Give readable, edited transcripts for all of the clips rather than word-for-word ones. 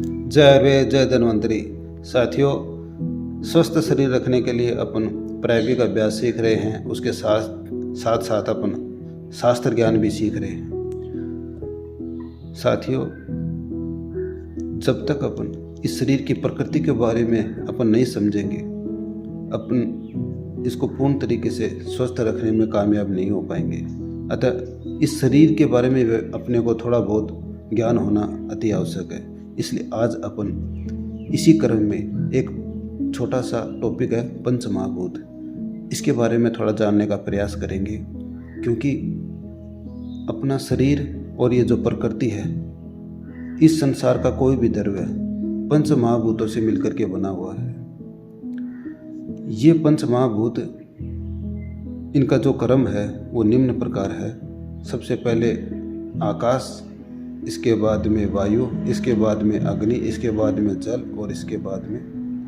जय आयुर्वेद जय धन्वंतरी। साथियों, स्वस्थ शरीर रखने के लिए अपन प्रायोगिक अभ्यास सीख रहे हैं, उसके साथ साथ अपन शास्त्र ज्ञान भी सीख रहे हैं। साथियों, जब तक अपन इस शरीर की प्रकृति के बारे में अपन नहीं समझेंगे, अपन इसको पूर्ण तरीके से स्वस्थ रखने में कामयाब नहीं हो पाएंगे। अतः इस शरीर के बारे में अपने को थोड़ा बहुत ज्ञान होना अति आवश्यक है। इसलिए आज अपन इसी क्रम में एक छोटा सा टॉपिक है पंचमहाभूत, इसके बारे में थोड़ा जानने का प्रयास करेंगे, क्योंकि अपना शरीर और ये जो प्रकृति है, इस संसार का कोई भी द्रव्य पंचमहाभूतों से मिलकर के बना हुआ है। ये पंचमहाभूत, इनका जो क्रम है वो निम्न प्रकार है। सबसे पहले आकाश, इसके बाद में वायु, इसके बाद में अग्नि, इसके बाद में जल और इसके बाद में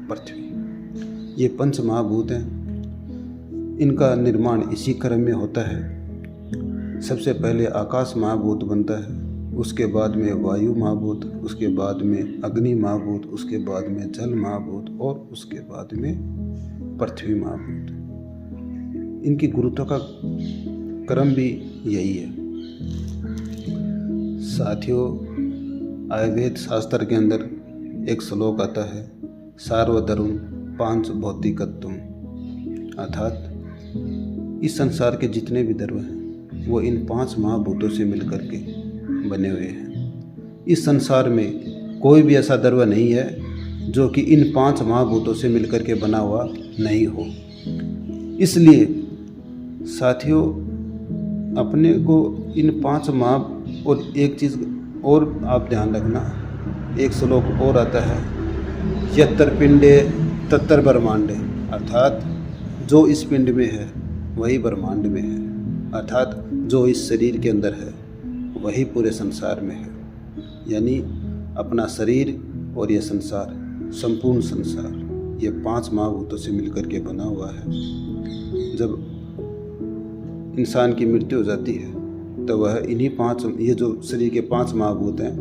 पृथ्वी। ये पंचमहाभूत हैं। इनका निर्माण इसी क्रम में होता है। सबसे पहले आकाश महाभूत बनता है, उसके बाद में वायु महाभूत, उसके बाद में अग्नि महाभूत, उसके बाद में जल महाभूत और उसके बाद में पृथ्वी महाभूत। इनकी गुरुत्व का क्रम भी यही है। साथियों, आयुर्वेद शास्त्र के अंदर एक श्लोक आता है, सार्वधर्म पांच भौतिकत्वम, अर्थात इस संसार के जितने भी द्रव्य हैं वो इन पांच महाभूतों से मिलकर के बने हुए हैं। इस संसार में कोई भी ऐसा द्रव्य नहीं है जो कि इन पांच महाभूतों से मिलकर के बना हुआ नहीं हो। इसलिए साथियों, अपने को इन पांच और एक चीज़ और आप ध्यान रखना, एक श्लोक और आता है, यत्र पिंडे तत्र ब्रह्मांडे, अर्थात जो इस पिंड में है वही ब्रह्मांड में है, अर्थात जो इस शरीर के अंदर है वही पूरे संसार में है। यानी अपना शरीर और ये संसार, संपूर्ण संसार, ये पांच महाभूतों से मिलकर के बना हुआ है। जब इंसान की मृत्यु हो जाती है तो वह इन्हीं पांच, ये जो शरीर के पांच महाभूत हैं,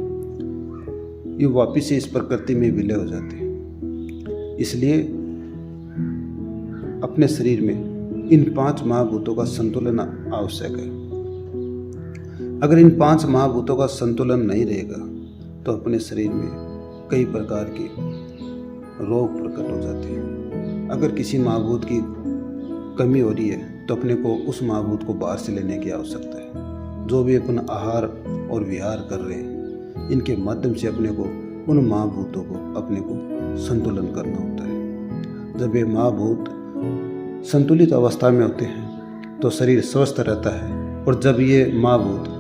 ये वापिस से इस प्रकृति में विलय हो जाते हैं। इसलिए अपने शरीर में इन पांच महाभूतों का संतुलन आवश्यक है। अगर इन पांच महाभूतों का संतुलन नहीं रहेगा तो अपने शरीर में कई प्रकार के रोग प्रकट हो जाते हैं। अगर किसी महाभूत की कमी हो रही है तो अपने को उस महाभूत को बाहर से लेने की आवश्यकता है। जो भी अपन आहार और विहार कर रहे हैं, इनके माध्यम से अपने को उन महाभूतों को अपने को संतुलन करना होता है। जब ये महाभूत संतुलित अवस्था में होते हैं तो शरीर स्वस्थ रहता है, और जब ये महाभूत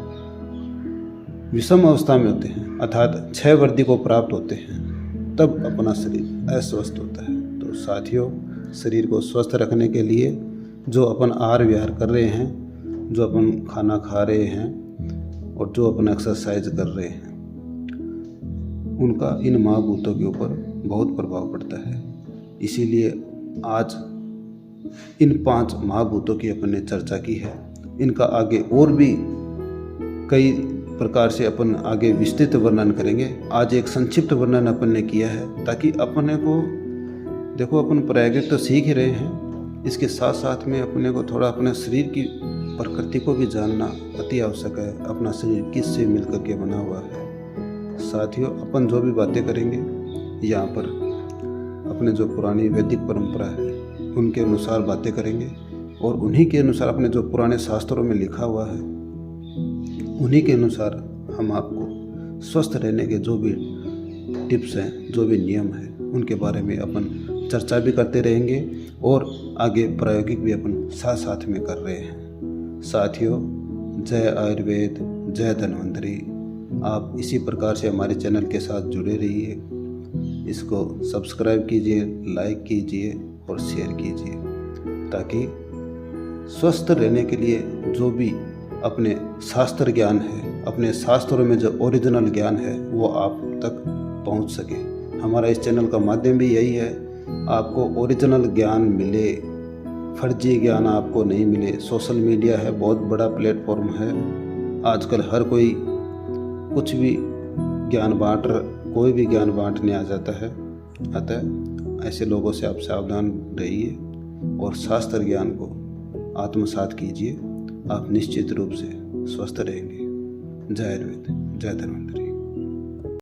विषम अवस्था में होते हैं, अर्थात क्षय वृद्धि को प्राप्त होते हैं, तब अपना शरीर अस्वस्थ होता है। तो साथियों, शरीर को स्वस्थ रखने के लिए जो अपन आहार विहार कर रहे हैं, जो अपन खाना खा रहे हैं और जो अपन एक्सरसाइज कर रहे हैं, उनका इन महाभूतों के ऊपर बहुत प्रभाव पड़ता है। इसीलिए आज इन पांच महाभूतों की अपन ने चर्चा की है। इनका आगे और भी कई प्रकार से अपन आगे विस्तृत वर्णन करेंगे। आज एक संक्षिप्त वर्णन अपन ने किया है, ताकि अपने को देखो, अपन प्रायोगिक तो सीख ही रहे हैं, इसके साथ साथ में अपने को थोड़ा अपने शरीर की प्रकृति को भी जानना अति आवश्यक है। अपना शरीर किस से मिलकर के बना हुआ है। साथियों, अपन जो भी बातें करेंगे यहाँ पर अपने जो पुरानी वैदिक परंपरा है उनके अनुसार बातें करेंगे, और उन्हीं के अनुसार अपने जो पुराने शास्त्रों में लिखा हुआ है उन्हीं के अनुसार हम आपको स्वस्थ रहने के जो भी टिप्स हैं, जो भी नियम हैं, उनके बारे में अपन चर्चा भी करते रहेंगे, और आगे प्रायोगिक भी अपन साथ साथ में कर रहे हैं। साथियों, जय आयुर्वेद जय धन्वंतरी। आप इसी प्रकार से हमारे चैनल के साथ जुड़े रहिए। इसको सब्सक्राइब कीजिए, लाइक कीजिए और शेयर कीजिए, ताकि स्वस्थ रहने के लिए जो भी अपने शास्त्र ज्ञान है, अपने शास्त्रों में जो ओरिजिनल ज्ञान है, वो आप तक पहुंच सके। हमारा इस चैनल का माध्यम भी यही है, आपको ओरिजिनल ज्ञान मिले, फर्जी ज्ञान आपको नहीं मिले। सोशल मीडिया है, बहुत बड़ा प्लेटफॉर्म है। आजकल हर कोई कुछ भी ज्ञान बांट कोई भी ज्ञान बांटने आ जाता है। अतः ऐसे लोगों से आप सावधान रहिए और शास्त्र ज्ञान को आत्मसात कीजिए। आप निश्चित रूप से स्वस्थ रहेंगे। जय आयुर्वेद, जय धन्वंतरि।